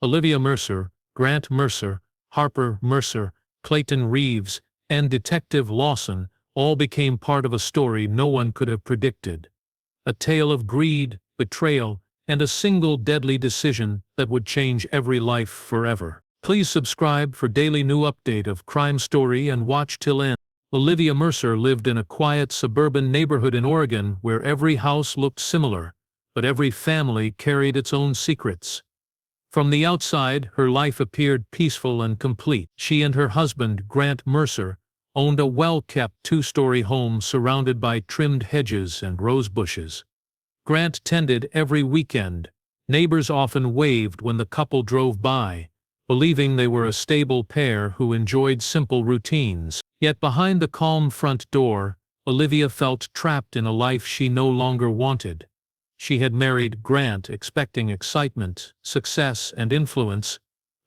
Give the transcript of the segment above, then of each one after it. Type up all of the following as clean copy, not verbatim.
Olivia Mercer, Grant Mercer, Harper Mercer, Clayton Reeves, and Detective Lawson all became part of a story no one could have predicted. A tale of greed, betrayal, and a single deadly decision that would change every life forever. Please subscribe for daily new update of crime story and watch till end. Olivia Mercer lived in a quiet suburban neighborhood in Oregon where every house looked similar, but every family carried its own secrets. From the outside, her life appeared peaceful and complete. She and her husband, Grant Mercer, owned a well-kept two-story home surrounded by trimmed hedges and rose bushes. Grant tended every weekend. Neighbors often waved when the couple drove by, believing they were a stable pair who enjoyed simple routines. Yet behind the calm front door, Olivia felt trapped in a life she no longer wanted. She had married Grant expecting excitement, success, and influence,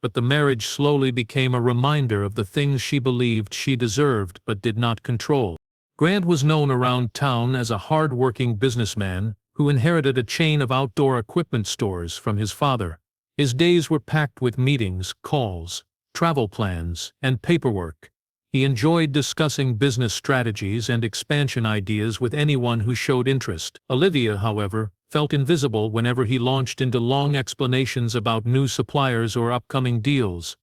but the marriage slowly became a reminder of the things she believed she deserved but did not control. Grant was known around town as a hard-working businessman who inherited a chain of outdoor equipment stores from his father. His days were packed with meetings, calls, travel plans, and paperwork. He enjoyed discussing business strategies and expansion ideas with anyone who showed interest. Olivia, however, felt invisible whenever he launched into long explanations about new suppliers or upcoming deals.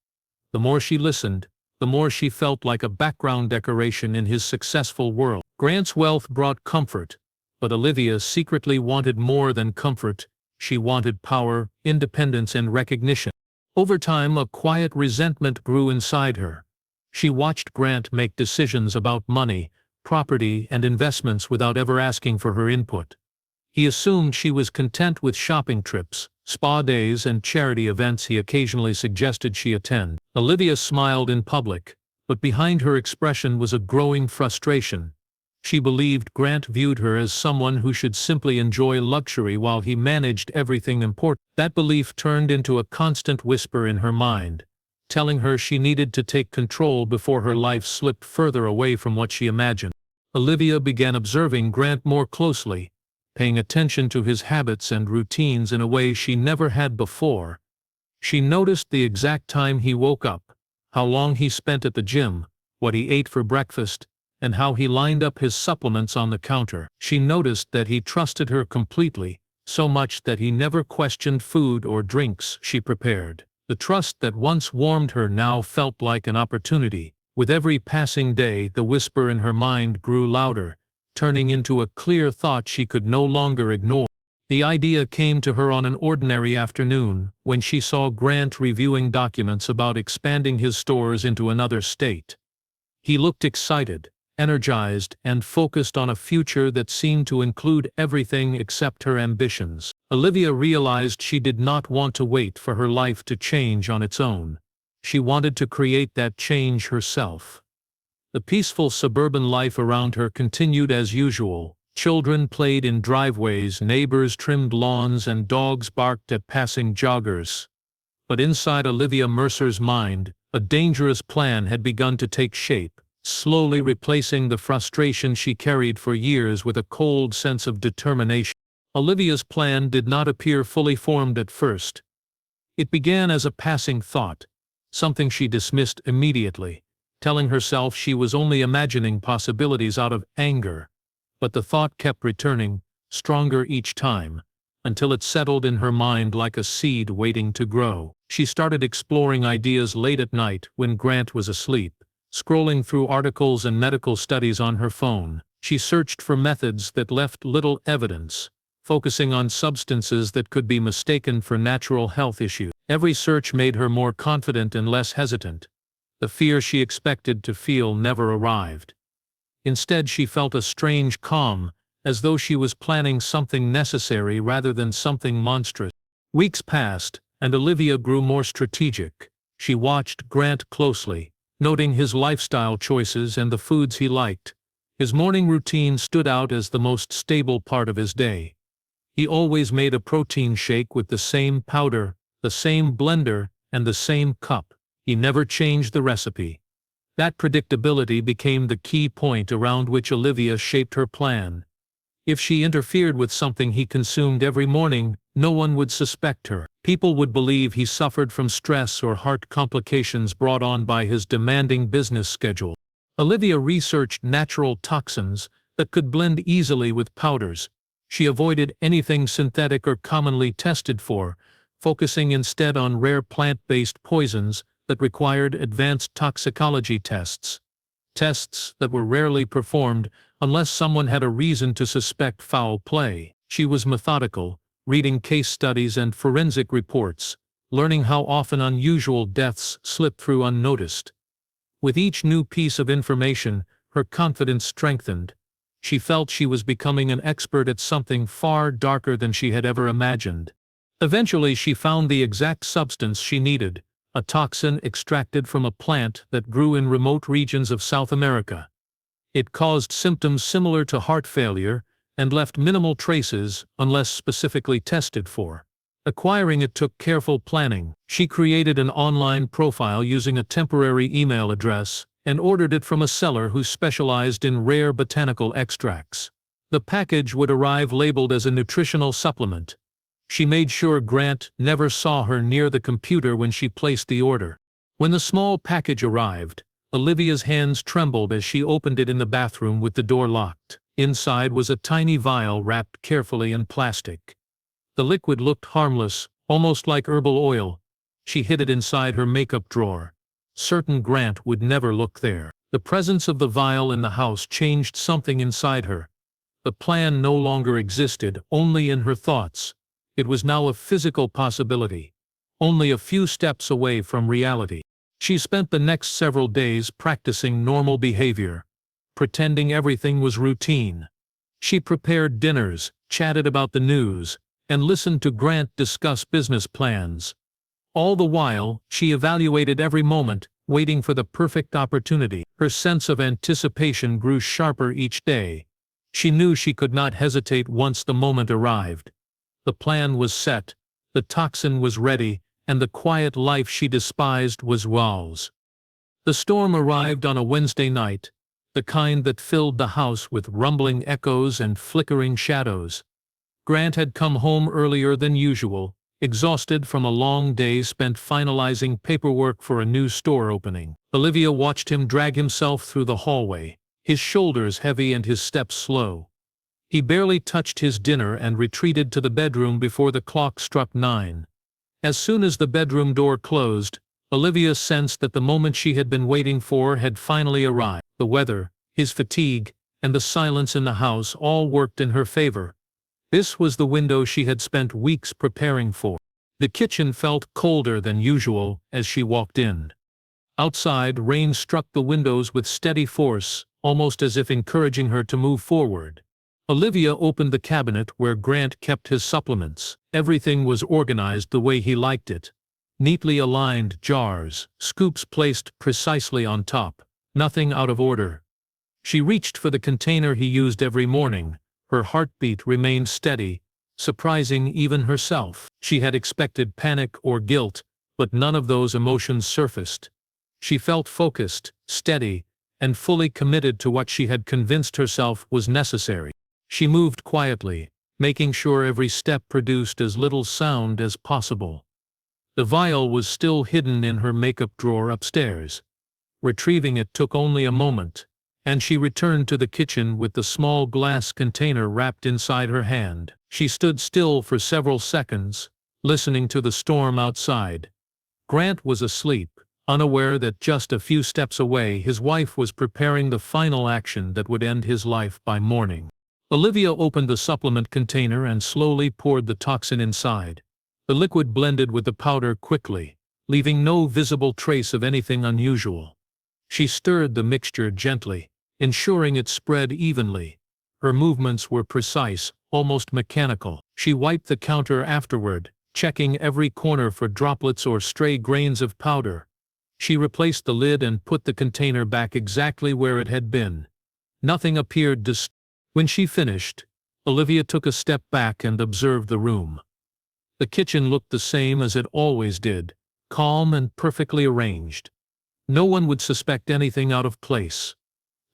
The more she listened, the more she felt like a background decoration in his successful world. Grant's wealth brought comfort, but Olivia secretly wanted more than comfort. She wanted power, independence, and recognition. Over time, a quiet resentment grew inside her. She watched Grant make decisions about money, property, and investments without ever asking for her input. He assumed she was content with shopping trips, spa days, and charity events he occasionally suggested she attend. Olivia smiled in public, but behind her expression was a growing frustration. She believed Grant viewed her as someone who should simply enjoy luxury while he managed everything important. That belief turned into a constant whisper in her mind, telling her she needed to take control before her life slipped further away from what she imagined. Olivia began observing Grant more closely, paying attention to his habits and routines in a way she never had before. She noticed the exact time he woke up, how long he spent at the gym, what he ate for breakfast, and how he lined up his supplements on the counter. She noticed that he trusted her completely, so much that he never questioned food or drinks she prepared. The trust that once warmed her now felt like an opportunity. With every passing day, the whisper in her mind grew louder, turning into a clear thought she could no longer ignore. The idea came to her on an ordinary afternoon, when she saw Grant reviewing documents about expanding his stores into another state. He looked excited, energized, and focused on a future that seemed to include everything except her ambitions. Olivia realized she did not want to wait for her life to change on its own. She wanted to create that change herself. The peaceful suburban life around her continued as usual. Children played in driveways, neighbors trimmed lawns, and dogs barked at passing joggers. But inside Olivia Mercer's mind, a dangerous plan had begun to take shape, slowly replacing the frustration she carried for years with a cold sense of determination. Olivia's plan did not appear fully formed at first. It began as a passing thought, something she dismissed immediately, telling herself she was only imagining possibilities out of anger. But the thought kept returning, stronger each time, until it settled in her mind like a seed waiting to grow. She started exploring ideas late at night when Grant was asleep, scrolling through articles and medical studies on her phone. She searched for methods that left little evidence, focusing on substances that could be mistaken for natural health issues. Every search made her more confident and less hesitant. The fear she expected to feel never arrived. Instead, she felt a strange calm, as though she was planning something necessary rather than something monstrous. Weeks passed, and Olivia grew more strategic. She watched Grant closely, noting his lifestyle choices and the foods he liked. His morning routine stood out as the most stable part of his day. He always made a protein shake with the same powder, the same blender, and the same cup. He never changed the recipe. That predictability became the key point around which Olivia shaped her plan. If she interfered with something he consumed every morning, no one would suspect her. People would believe he suffered from stress or heart complications brought on by his demanding business schedule. Olivia researched natural toxins that could blend easily with powders. She avoided anything synthetic or commonly tested for, focusing instead on rare plant-based poisons that required advanced toxicology tests. Tests that were rarely performed unless someone had a reason to suspect foul play. She was methodical, reading case studies and forensic reports, learning how often unusual deaths slipped through unnoticed. With each new piece of information, her confidence strengthened. She felt she was becoming an expert at something far darker than she had ever imagined. Eventually she found the exact substance she needed, a toxin extracted from a plant that grew in remote regions of South America. It caused symptoms similar to heart failure and left minimal traces unless specifically tested for. Acquiring it took careful planning. She created an online profile using a temporary email address and ordered it from a seller who specialized in rare botanical extracts. The package would arrive labeled as a nutritional supplement. She made sure Grant never saw her near the computer when she placed the order. When the small package arrived, Olivia's hands trembled as she opened it in the bathroom with the door locked. Inside was a tiny vial wrapped carefully in plastic. The liquid looked harmless, almost like herbal oil. She hid it inside her makeup drawer, certain Grant would never look there. The presence of the vial in the house changed something inside her. The plan no longer existed, only in her thoughts. It was now a physical possibility, only a few steps away from reality. She spent the next several days practicing normal behavior, pretending everything was routine. She prepared dinners, chatted about the news, and listened to Grant discuss business plans. All the while, she evaluated every moment, waiting for the perfect opportunity. Her sense of anticipation grew sharper each day. She knew she could not hesitate once the moment arrived. The plan was set, the toxin was ready, and the quiet life she despised was Wow's. The storm arrived on a Wednesday night, the kind that filled the house with rumbling echoes and flickering shadows. Grant had come home earlier than usual, exhausted from a long day spent finalizing paperwork for a new store opening. Olivia watched him drag himself through the hallway, his shoulders heavy and his steps slow. He barely touched his dinner and retreated to the bedroom before the clock struck 9. As soon as the bedroom door closed, Olivia sensed that the moment she had been waiting for had finally arrived. The weather, his fatigue, and the silence in the house all worked in her favor. This was the window she had spent weeks preparing for. The kitchen felt colder than usual as she walked in. Outside, rain struck the windows with steady force, almost as if encouraging her to move forward. Olivia opened the cabinet where Grant kept his supplements. Everything was organized the way he liked it. Neatly aligned jars, scoops placed precisely on top, nothing out of order. She reached for the container he used every morning. Her heartbeat remained steady, surprising even herself. She had expected panic or guilt, but none of those emotions surfaced. She felt focused, steady, and fully committed to what she had convinced herself was necessary. She moved quietly, making sure every step produced as little sound as possible. The vial was still hidden in her makeup drawer upstairs. Retrieving it took only a moment, and she returned to the kitchen with the small glass container wrapped inside her hand. She stood still for several seconds, listening to the storm outside. Grant was asleep, unaware that just a few steps away his wife was preparing the final action that would end his life by morning. Olivia opened the supplement container and slowly poured the toxin inside. The liquid blended with the powder quickly, leaving no visible trace of anything unusual. She stirred the mixture gently, ensuring it spread evenly. Her movements were precise, almost mechanical. She wiped the counter afterward, checking every corner for droplets or stray grains of powder. She replaced the lid and put the container back exactly where it had been. Nothing appeared disturbed. When she finished, Olivia took a step back and observed the room. The kitchen looked the same as it always did, calm and perfectly arranged. No one would suspect anything out of place.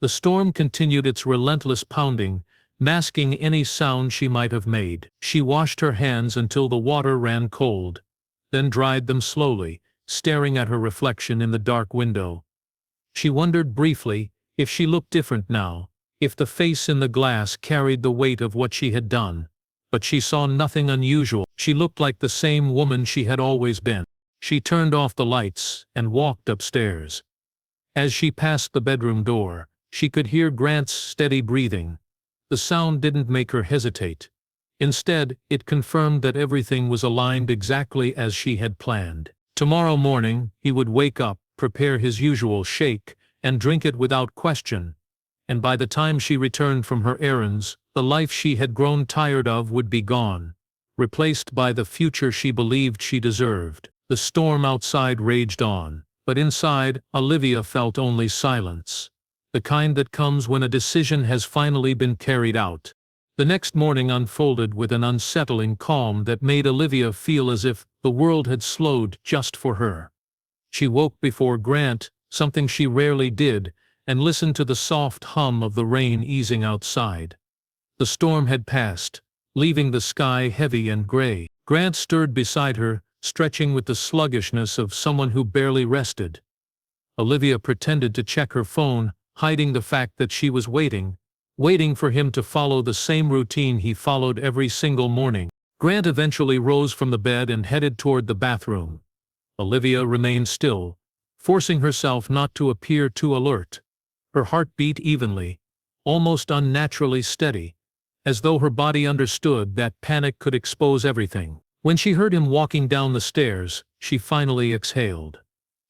The storm continued its relentless pounding, masking any sound she might have made. She washed her hands until the water ran cold, then dried them slowly, staring at her reflection in the dark window. She wondered briefly if she looked different now, if the face in the glass carried the weight of what she had done. But she saw nothing unusual. She looked like the same woman she had always been. She turned off the lights and walked upstairs. As she passed the bedroom door, she could hear Grant's steady breathing. The sound didn't make her hesitate. Instead, it confirmed that everything was aligned exactly as she had planned. Tomorrow morning, he would wake up, prepare his usual shake, and drink it without question. And by the time she returned from her errands, the life she had grown tired of would be gone, replaced by the future she believed she deserved. The storm outside raged on, but inside, Olivia felt only silence. The kind that comes when a decision has finally been carried out. The next morning unfolded with an unsettling calm that made Olivia feel as if the world had slowed just for her. She woke before Grant, something she rarely did, and listened to the soft hum of the rain easing outside. The storm had passed, leaving the sky heavy and gray. Grant stirred beside her, stretching with the sluggishness of someone who barely rested. Olivia pretended to check her phone, hiding the fact that she was waiting for him to follow the same routine he followed every single morning. Grant eventually rose from the bed and headed toward the bathroom. Olivia remained still, forcing herself not to appear too alert. Her heart beat evenly, almost unnaturally steady, as though her body understood that panic could expose everything. When she heard him walking down the stairs, she finally exhaled.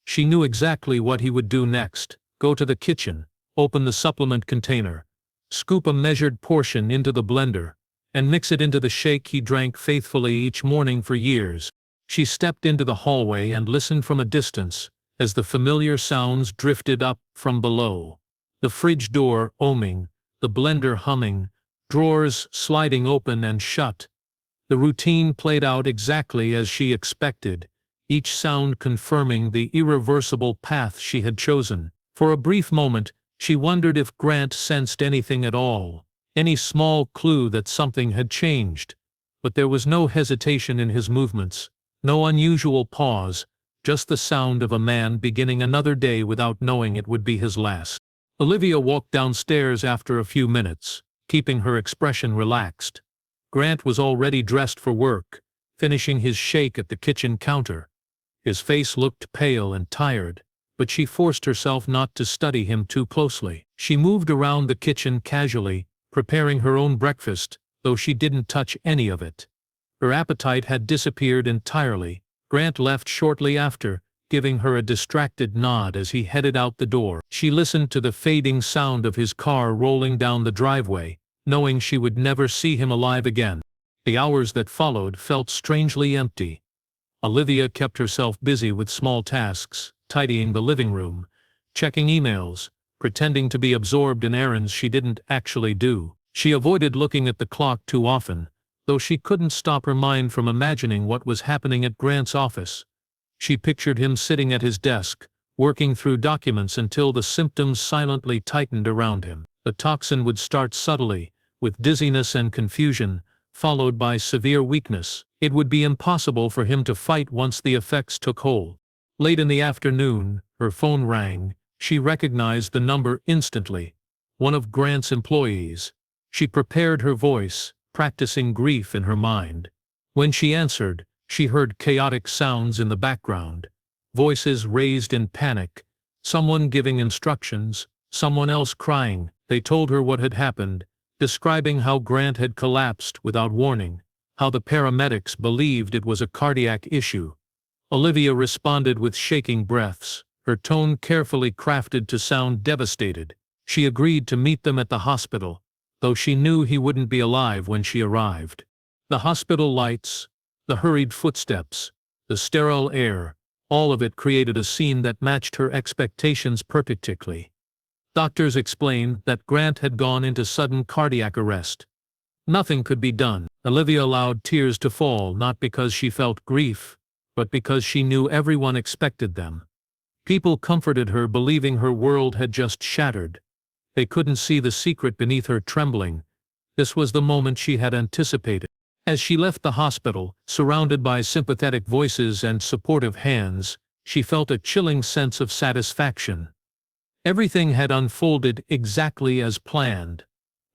She knew exactly what he would do next: go to the kitchen, open the supplement container, scoop a measured portion into the blender, and mix it into the shake he drank faithfully each morning for years. She stepped into the hallway and listened from a distance, as the familiar sounds drifted up from below. The fridge door oming, the blender humming, drawers sliding open and shut. The routine played out exactly as she expected, each sound confirming the irreversible path she had chosen. For a brief moment, she wondered if Grant sensed anything at all, any small clue that something had changed. But there was no hesitation in his movements, no unusual pause, just the sound of a man beginning another day without knowing it would be his last. Olivia walked downstairs after a few minutes, keeping her expression relaxed. Grant was already dressed for work, finishing his shake at the kitchen counter. His face looked pale and tired, but she forced herself not to study him too closely. She moved around the kitchen casually, preparing her own breakfast, though she didn't touch any of it. Her appetite had disappeared entirely. Grant left shortly after, giving her a distracted nod as he headed out the door. She listened to the fading sound of his car rolling down the driveway, knowing she would never see him alive again. The hours that followed felt strangely empty. Olivia kept herself busy with small tasks, tidying the living room, checking emails, pretending to be absorbed in errands she didn't actually do. She avoided looking at the clock too often, though she couldn't stop her mind from imagining what was happening at Grant's office. She pictured him sitting at his desk, working through documents until the symptoms silently tightened around him. The toxin would start subtly, with dizziness and confusion, followed by severe weakness. It would be impossible for him to fight once the effects took hold. Late in the afternoon, her phone rang. She recognized the number instantly. One of Grant's employees. She prepared her voice, practicing grief in her mind. When she answered, she heard chaotic sounds in the background. Voices raised in panic. Someone giving instructions, someone else crying. They told her what had happened, describing how Grant had collapsed without warning, how the paramedics believed it was a cardiac issue. Olivia responded with shaking breaths, her tone carefully crafted to sound devastated. She agreed to meet them at the hospital, though she knew he wouldn't be alive when she arrived. The hospital lights, the hurried footsteps, the sterile air, all of it created a scene that matched her expectations perfectly. Doctors explained that Grant had gone into sudden cardiac arrest. Nothing could be done. Olivia allowed tears to fall, not because she felt grief, but because she knew everyone expected them. People comforted her, believing her world had just shattered. They couldn't see the secret beneath her trembling. This was the moment she had anticipated. As she left the hospital, surrounded by sympathetic voices and supportive hands, she felt a chilling sense of satisfaction. Everything had unfolded exactly as planned.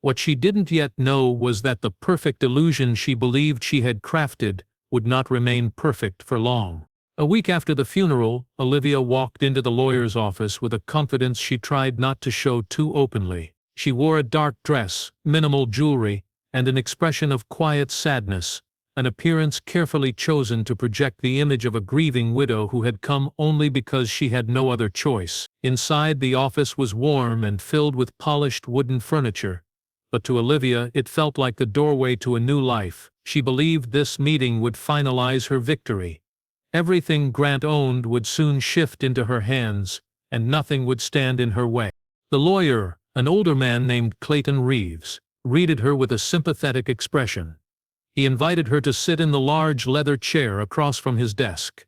What she didn't yet know was that the perfect illusion she believed she had crafted would not remain perfect for long. A week after the funeral, Olivia walked into the lawyer's office with a confidence she tried not to show too openly. She wore a dark dress, minimal jewelry, and an expression of quiet sadness, an appearance carefully chosen to project the image of a grieving widow who had come only because she had no other choice. Inside, the office was warm and filled with polished wooden furniture, but to Olivia it felt like the doorway to a new life. She believed this meeting would finalize her victory. Everything Grant owned would soon shift into her hands, and nothing would stand in her way. The lawyer, an older man named Clayton Reeves, greeted her with a sympathetic expression. He invited her to sit in the large leather chair across from his desk.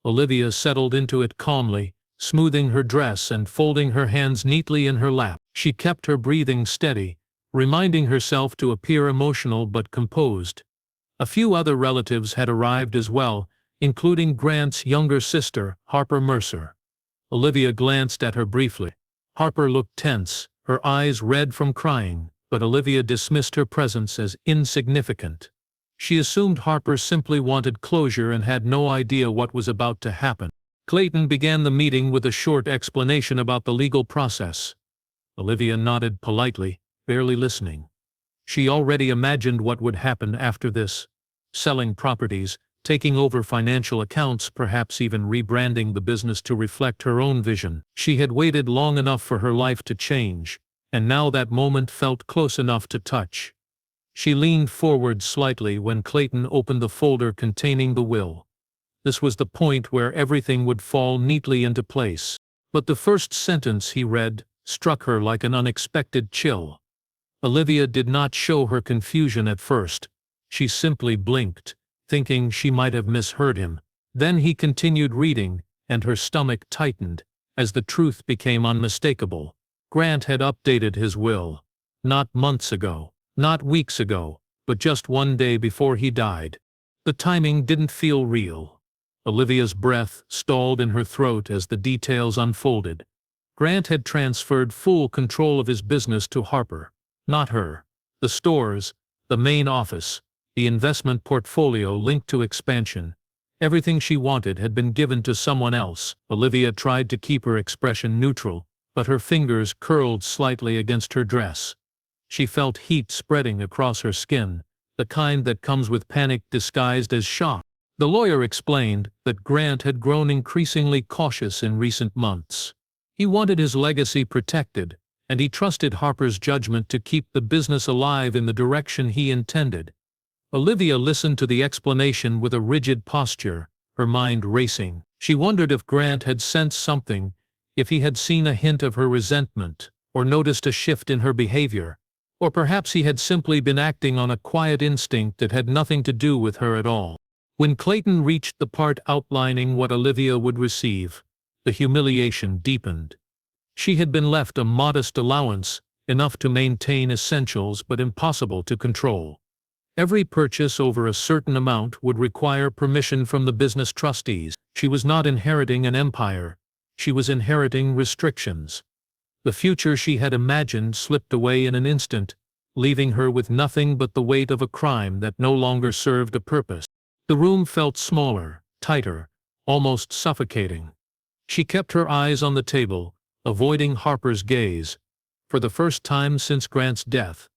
Olivia settled into it calmly, smoothing her dress and folding her hands neatly in her lap. She kept her breathing steady, reminding herself to appear emotional but composed. A few other relatives had arrived as well, including Grant's younger sister, Harper Mercer. Olivia glanced at her briefly. Harper looked tense, her eyes red from crying, but Olivia dismissed her presence as insignificant. She assumed Harper simply wanted closure and had no idea what was about to happen. Clayton began the meeting with a short explanation about the legal process. Olivia nodded politely, barely listening. She already imagined what would happen after this: selling properties, taking over financial accounts, perhaps even rebranding the business to reflect her own vision. She had waited long enough for her life to change, and now that moment felt close enough to touch. She leaned forward slightly when Clayton opened the folder containing the will. This was the point where everything would fall neatly into place. But the first sentence he read struck her like an unexpected chill. Olivia did not show her confusion at first. She simply blinked, thinking she might have misheard him. Then he continued reading, and her stomach tightened, as the truth became unmistakable. Grant had updated his will. Not months ago, not weeks ago, but just one day before he died. The timing didn't feel real. Olivia's breath stalled in her throat as the details unfolded. Grant had transferred full control of his business to Harper, not her. The stores, the main office, the investment portfolio linked to expansion. Everything she wanted had been given to someone else. Olivia tried to keep her expression neutral, but her fingers curled slightly against her dress. She felt heat spreading across her skin, the kind that comes with panic disguised as shock. The lawyer explained that Grant had grown increasingly cautious in recent months. He wanted his legacy protected, and he trusted Harper's judgment to keep the business alive in the direction he intended. Olivia listened to the explanation with a rigid posture, her mind racing. She wondered if Grant had sensed something, if he had seen a hint of her resentment, or noticed a shift in her behavior. Or perhaps he had simply been acting on a quiet instinct that had nothing to do with her at all. When Clayton reached the part outlining what Olivia would receive, the humiliation deepened. She had been left a modest allowance, enough to maintain essentials but impossible to control. Every purchase over a certain amount would require permission from the business trustees. She was not inheriting an empire. She was inheriting restrictions. The future she had imagined slipped away in an instant, leaving her with nothing but the weight of a crime that no longer served a purpose. The room felt smaller, tighter, almost suffocating. She kept her eyes on the table, avoiding Harper's gaze. For the first time since Grant's death,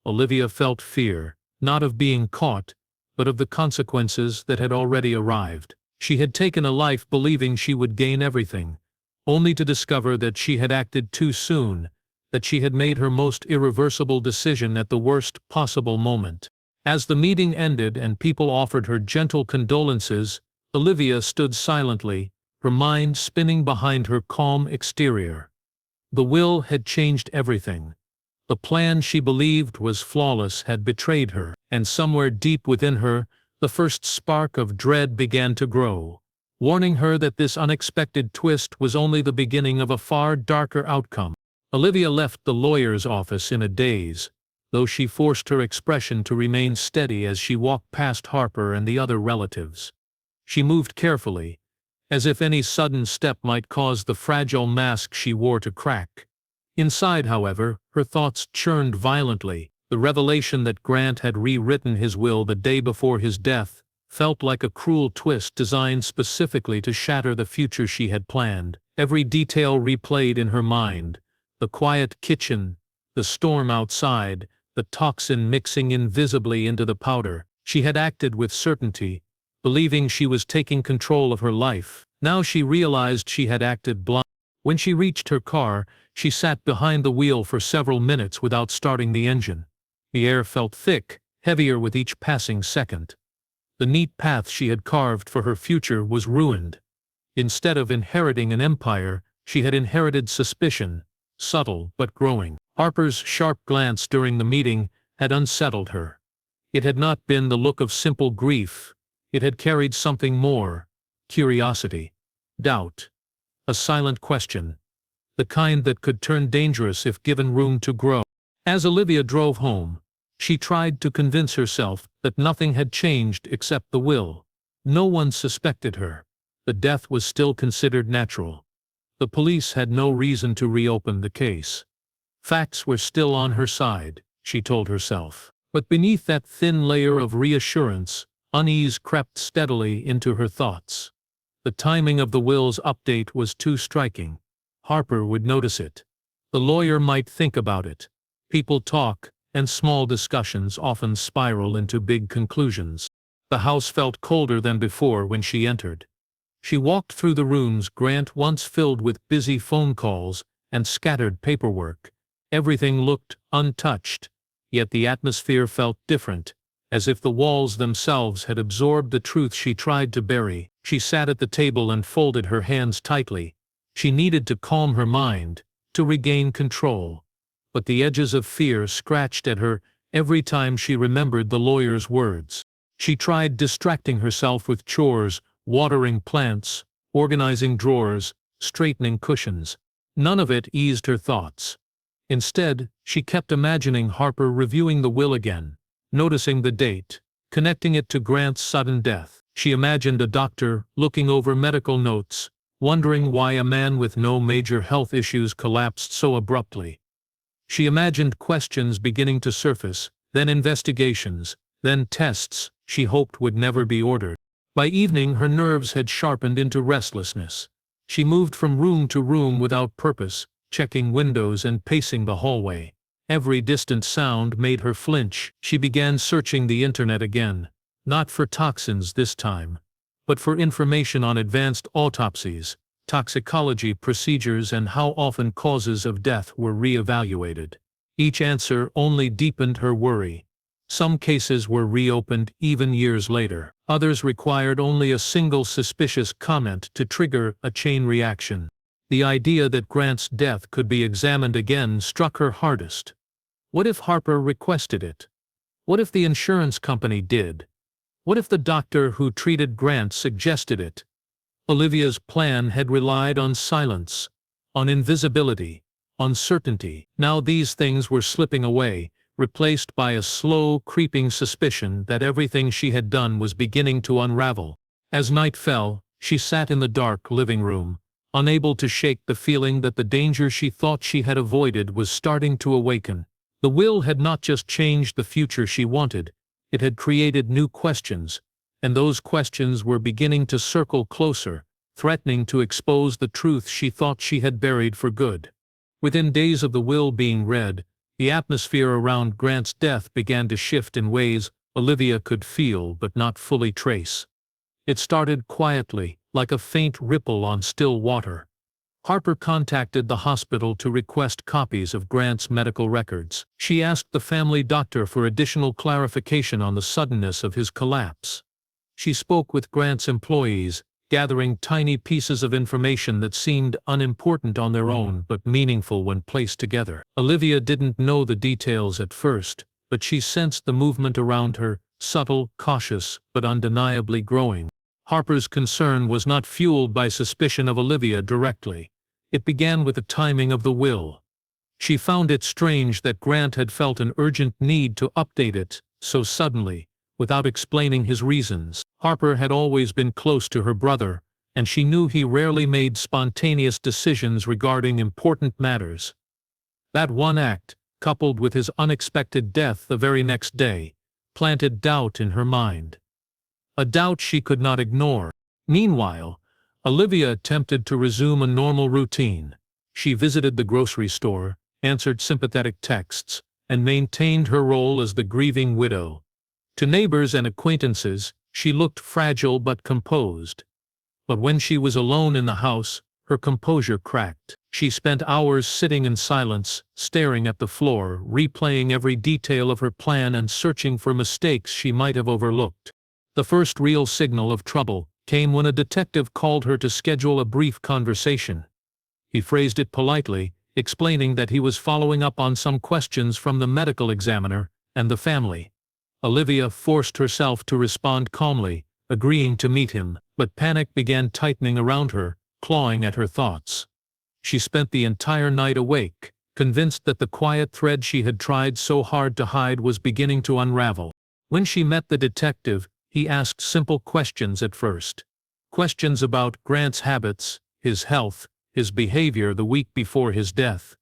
Olivia felt fear, not of being caught, but of the consequences that had already arrived. She had taken a life believing she would gain everything, only to discover that she had acted too soon, that she had made her most irreversible decision at the worst possible moment. As the meeting ended and people offered her gentle condolences, Olivia stood silently, her mind spinning behind her calm exterior. The will had changed everything. The plan she believed was flawless had betrayed her, and somewhere deep within her, the first spark of dread began to grow, warning her that this unexpected twist was only the beginning of a far darker outcome. Olivia left the lawyer's office in a daze, though she forced her expression to remain steady as she walked past Harper and the other relatives. She moved carefully, as if any sudden step might cause the fragile mask she wore to crack. Inside, however, her thoughts churned violently. The revelation that Grant had rewritten his will the day before his death felt like a cruel twist designed specifically to shatter the future she had planned. Every detail replayed in her mind: the quiet kitchen, the storm outside, the toxin mixing invisibly into the powder. She had acted with certainty, believing she was taking control of her life. Now she realized she had acted blind. When she reached her car, she sat behind the wheel for several minutes without starting the engine. The air felt thick, heavier with each passing second. The neat path she had carved for her future was ruined. Instead of inheriting an empire, she had inherited suspicion, subtle but growing. Harper's sharp glance during the meeting had unsettled her. It had not been the look of simple grief. It had carried something more: curiosity, doubt, a silent question, the kind that could turn dangerous if given room to grow. As Olivia drove home, she tried to convince herself that nothing had changed except the will. No one suspected her. The death was still considered natural. The police had no reason to reopen the case. Facts were still on her side, she told herself. But beneath that thin layer of reassurance, unease crept steadily into her thoughts. The timing of the will's update was too striking. Harper would notice it. The lawyer might think about it. People talk, and small discussions often spiral into big conclusions. The house felt colder than before when she entered. She walked through the rooms Grant once filled with busy phone calls and scattered paperwork. Everything looked untouched, yet the atmosphere felt different, as if the walls themselves had absorbed the truth she tried to bury. She sat at the table and folded her hands tightly. She needed to calm her mind, to regain control. But the edges of fear scratched at her every time she remembered the lawyer's words. She tried distracting herself with chores, watering plants, organizing drawers, straightening cushions. None of it eased her thoughts. Instead, she kept imagining Harper reviewing the will again, noticing the date, connecting it to Grant's sudden death. She imagined a doctor looking over medical notes, wondering why a man with no major health issues collapsed so abruptly. She imagined questions beginning to surface, then investigations, then tests she hoped would never be ordered. By evening, her nerves had sharpened into restlessness. She moved from room to room without purpose, checking windows and pacing the hallway. Every distant sound made her flinch. She began searching the internet again, not for toxins this time, but for information on advanced autopsies, toxicology procedures, and how often causes of death were re-evaluated. Each answer only deepened her worry. Some cases were reopened even years later. Others required only a single suspicious comment to trigger a chain reaction. The idea that Grant's death could be examined again struck her hardest. What if Harper requested it? What if the insurance company did? What if the doctor who treated Grant suggested it? Olivia's plan had relied on silence, on invisibility, on certainty. Now these things were slipping away, replaced by a slow, creeping suspicion that everything she had done was beginning to unravel. As night fell, she sat in the dark living room, unable to shake the feeling that the danger she thought she had avoided was starting to awaken. The will had not just changed the future she wanted, it had created new questions, and those questions were beginning to circle closer, threatening to expose the truth she thought she had buried for good. Within days of the will being read, the atmosphere around Grant's death began to shift in ways Olivia could feel but not fully trace. It started quietly, like a faint ripple on still water. Harper contacted the hospital to request copies of Grant's medical records. She asked the family doctor for additional clarification on the suddenness of his collapse. She spoke with Grant's employees, gathering tiny pieces of information that seemed unimportant on their own but meaningful when placed together. Olivia didn't know the details at first, but she sensed the movement around her, subtle, cautious, but undeniably growing. Harper's concern was not fueled by suspicion of Olivia directly. It began with the timing of the will. She found it strange that Grant had felt an urgent need to update it so suddenly, without explaining his reasons. Harper had always been close to her brother, and she knew he rarely made spontaneous decisions regarding important matters. That one act, coupled with his unexpected death the very next day, planted doubt in her mind. A doubt she could not ignore. Meanwhile, Olivia attempted to resume a normal routine. She visited the grocery store, answered sympathetic texts, and maintained her role as the grieving widow. To neighbors and acquaintances, she looked fragile but composed. But when she was alone in the house, her composure cracked. She spent hours sitting in silence, staring at the floor, replaying every detail of her plan and searching for mistakes she might have overlooked. The first real signal of trouble came when a detective called her to schedule a brief conversation. He phrased it politely, explaining that he was following up on some questions from the medical examiner and the family. Olivia forced herself to respond calmly, agreeing to meet him, but panic began tightening around her, clawing at her thoughts. She spent the entire night awake, convinced that the quiet thread she had tried so hard to hide was beginning to unravel. When she met the detective, he asked simple questions at first. Questions about Grant's habits, his health, his behavior the week before his death.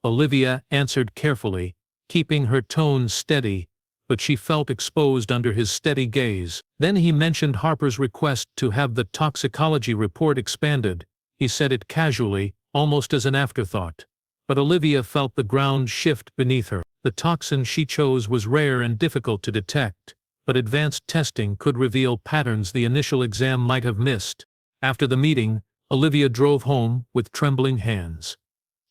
Olivia answered carefully, keeping her tone steady, but she felt exposed under his steady gaze. Then he mentioned Harper's request to have the toxicology report expanded. He said it casually, almost as an afterthought. But Olivia felt the ground shift beneath her. The toxin she chose was rare and difficult to detect, but advanced testing could reveal patterns the initial exam might have missed. After the meeting, Olivia drove home with trembling hands.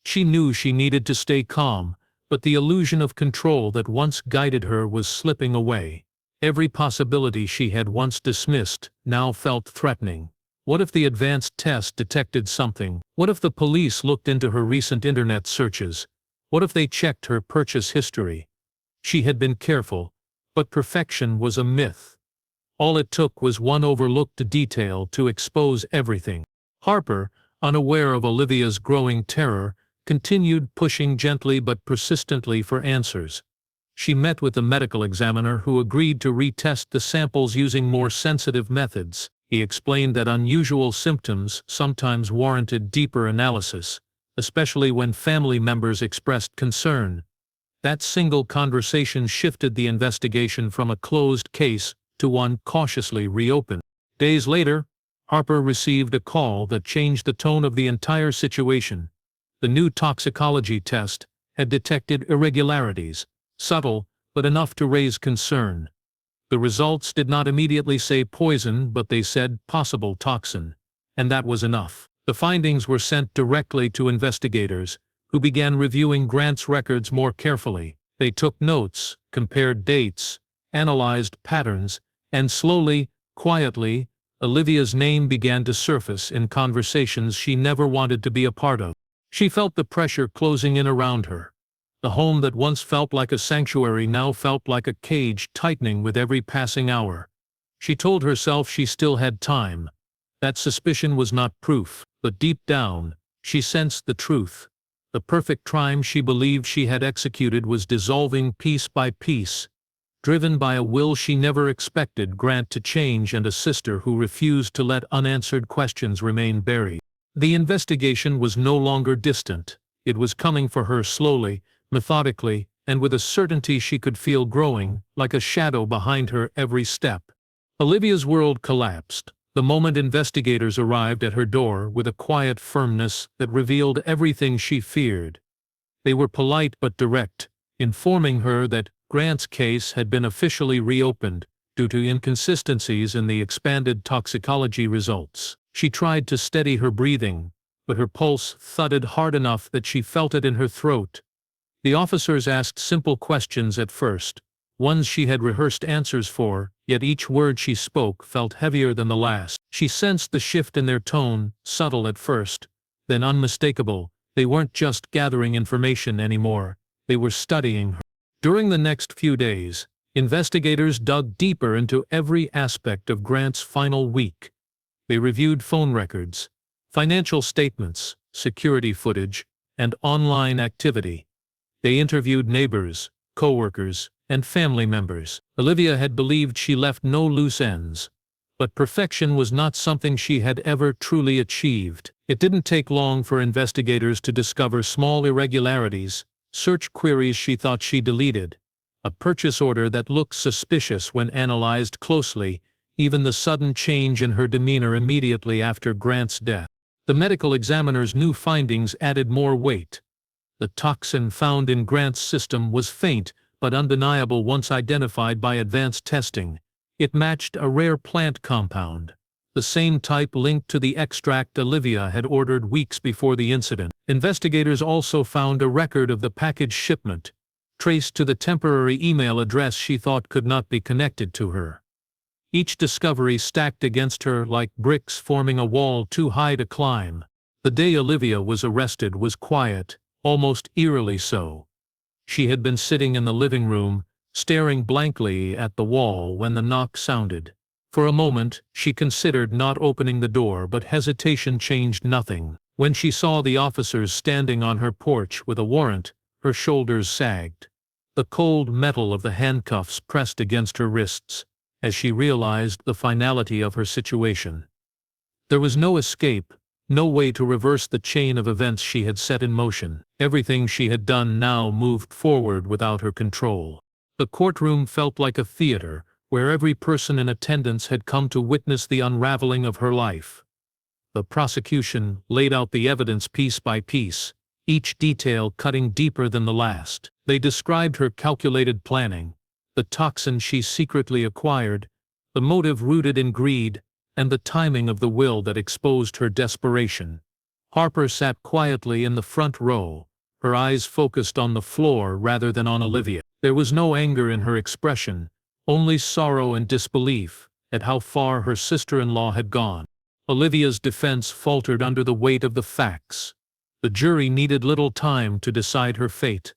She knew she needed to stay calm, but the illusion of control that once guided her was slipping away. Every possibility she had once dismissed now felt threatening. What if the advanced test detected something? What if the police looked into her recent internet searches? What if they checked her purchase history? She had been careful, but perfection was a myth. All it took was one overlooked detail to expose everything. Harper, unaware of Olivia's growing terror, continued pushing gently but persistently for answers. She met with the medical examiner who agreed to retest the samples using more sensitive methods. He explained that unusual symptoms sometimes warranted deeper analysis, especially when family members expressed concern. That single conversation shifted the investigation from a closed case to one cautiously reopened. Days later, Harper received a call that changed the tone of the entire situation. The new toxicology test had detected irregularities, subtle but enough to raise concern. The results did not immediately say poison, but they said possible toxin, and that was enough. The findings were sent directly to investigators, who began reviewing Grant's records more carefully. They took notes, compared dates, analyzed patterns, and slowly, quietly, Olivia's name began to surface in conversations she never wanted to be a part of. She felt the pressure closing in around her. The home that once felt like a sanctuary now felt like a cage tightening with every passing hour. She told herself she still had time. That suspicion was not proof, but deep down, she sensed the truth. The perfect crime she believed she had executed was dissolving piece by piece, driven by a will she never expected Grant to change and a sister who refused to let unanswered questions remain buried. The investigation was no longer distant. It was coming for her slowly, methodically, and with a certainty she could feel growing, like a shadow behind her every step. Olivia's world collapsed the moment investigators arrived at her door with a quiet firmness that revealed everything she feared. They were polite but direct, informing her that Grant's case had been officially reopened due to inconsistencies in the expanded toxicology results. She tried to steady her breathing, but her pulse thudded hard enough that she felt it in her throat. The officers asked simple questions at first, ones she had rehearsed answers for, yet each word she spoke felt heavier than the last. She sensed the shift in their tone, subtle at first, then unmistakable. They weren't just gathering information anymore, they were studying her. During the next few days, investigators dug deeper into every aspect of Grant's final week. They reviewed phone records, financial statements, security footage, and online activity. They interviewed neighbors, co-workers, and family members. Olivia had believed she left no loose ends. But perfection was not something she had ever truly achieved. It didn't take long for investigators to discover small irregularities, search queries she thought she deleted, a purchase order that looked suspicious when analyzed closely, even the sudden change in her demeanor immediately after Grant's death. The medical examiner's new findings added more weight. The toxin found in Grant's system was faint but undeniable once identified by advanced testing. It matched a rare plant compound, the same type linked to the extract Olivia had ordered weeks before the incident. Investigators also found a record of the package shipment, traced to the temporary email address she thought could not be connected to her. Each discovery stacked against her like bricks forming a wall too high to climb. The day Olivia was arrested was quiet, almost eerily so. She had been sitting in the living room, staring blankly at the wall when the knock sounded. For a moment, she considered not opening the door, but hesitation changed nothing. When she saw the officers standing on her porch with a warrant, her shoulders sagged. The cold metal of the handcuffs pressed against her wrists, as she realized the finality of her situation. There was no escape, no way to reverse the chain of events she had set in motion. Everything she had done now moved forward without her control. The courtroom felt like a theater, where every person in attendance had come to witness the unraveling of her life. The prosecution laid out the evidence piece by piece, each detail cutting deeper than the last. They described her calculated planning, the toxin she secretly acquired, the motive rooted in greed, and the timing of the will that exposed her desperation. Harper sat quietly in the front row, her eyes focused on the floor rather than on Olivia. There was no anger in her expression, only sorrow and disbelief at how far her sister-in-law had gone. Olivia's defense faltered under the weight of the facts. The jury needed little time to decide her fate.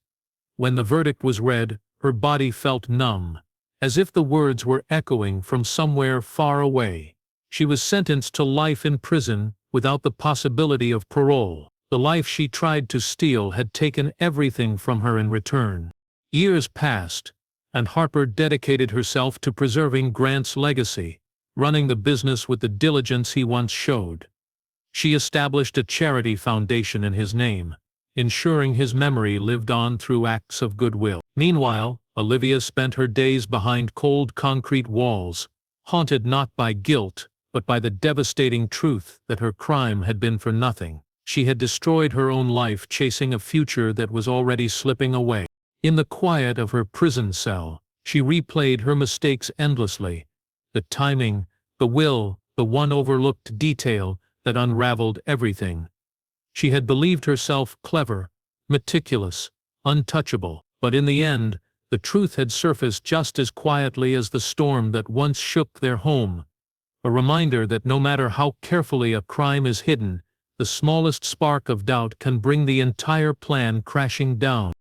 When the verdict was read, her body felt numb, as if the words were echoing from somewhere far away. She was sentenced to life in prison without the possibility of parole. The life she tried to steal had taken everything from her in return. Years passed, and Harper dedicated herself to preserving Grant's legacy, running the business with the diligence he once showed. She established a charity foundation in his name, ensuring his memory lived on through acts of goodwill. Meanwhile, Olivia spent her days behind cold concrete walls, haunted not by guilt, but by the devastating truth that her crime had been for nothing. She had destroyed her own life chasing a future that was already slipping away. In the quiet of her prison cell, she replayed her mistakes endlessly. The timing, the will, the one overlooked detail that unraveled everything. She had believed herself clever, meticulous, untouchable, but in the end, the truth had surfaced just as quietly as the storm that once shook their home. A reminder that no matter how carefully a crime is hidden, the smallest spark of doubt can bring the entire plan crashing down.